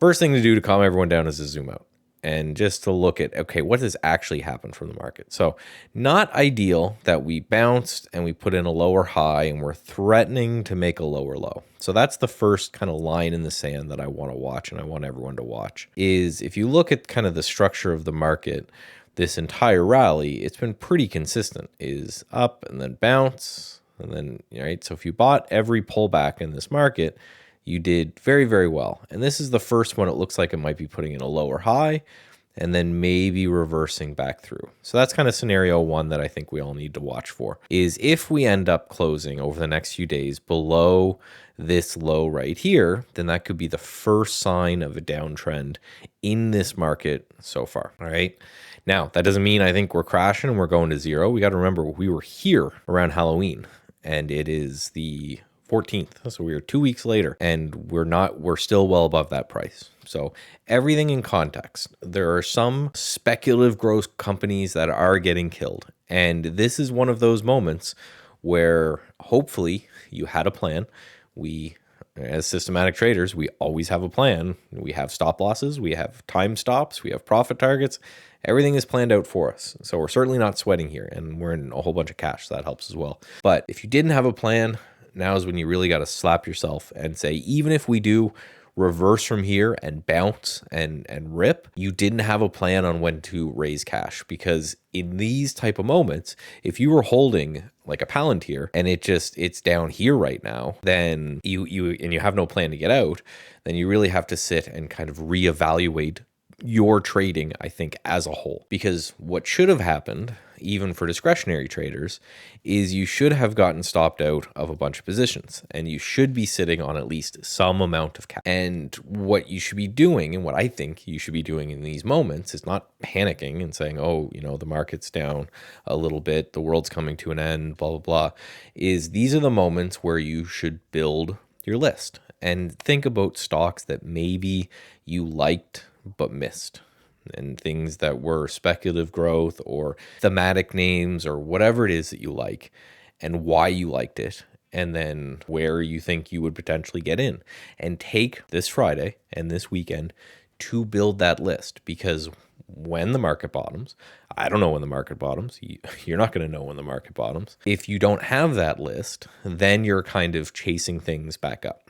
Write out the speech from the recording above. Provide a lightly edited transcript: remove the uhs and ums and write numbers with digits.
First thing to do to calm everyone down is to zoom out and just to look at, okay, what has actually happened from the market? So not ideal that we bounced and we put in a lower high and we're threatening to make a lower low. So that's the first kind of line in the sand that I want to watch and I want everyone to watch is if you look at kind of the structure of the market, this entire rally, it's been pretty consistent, is up and then bounce and then, right? So if you bought every pullback in this market, you did very, very well. And this is the first one. It looks like it might be putting in a lower high and then maybe reversing back through. So that's kind of scenario one that I think we all need to watch for is if we end up closing over the next few days below this low right here, then that could be the first sign of a downtrend in this market so far. All right. Now, that doesn't mean I think we're crashing and we're going to zero. We got to remember we were here around Halloween and it is the 14th. So we are 2 weeks later and we're still well above that price. So everything in context. There are some speculative growth companies that are getting killed. And this is one of those moments where hopefully you had a plan. We, as systematic traders, we always have a plan. We have stop losses, we have time stops, we have profit targets. Everything is planned out for us. So we're certainly not sweating here and we're in a whole bunch of cash. So that helps as well. But if you didn't have a plan, now is when you really got to slap yourself and say, even if we do reverse from here and bounce and rip, you didn't have a plan on when to raise cash. Because in these type of moments, if you were holding like a Palantir and it's down here right now, then you have no plan to get out, then you really have to sit and kind of reevaluate your trading, I think, as a whole. Because what should have happened, even for discretionary traders, is you should have gotten stopped out of a bunch of positions and you should be sitting on at least some amount of cash. And what you should be doing, and what I think you should be doing in these moments, is not panicking and saying, oh, the market's down a little bit, the world's coming to an end, blah, blah, blah, is these are the moments where you should build your list and think about stocks that maybe you liked but missed, and things that were speculative growth or thematic names or whatever it is that you like and why you liked it, and then where you think you would potentially get in, and take this Friday and this weekend to build that list. Because when the market bottoms, I don't know when the market bottoms, you're not going to know when the market bottoms. If you don't have that list, then you're kind of chasing things back up.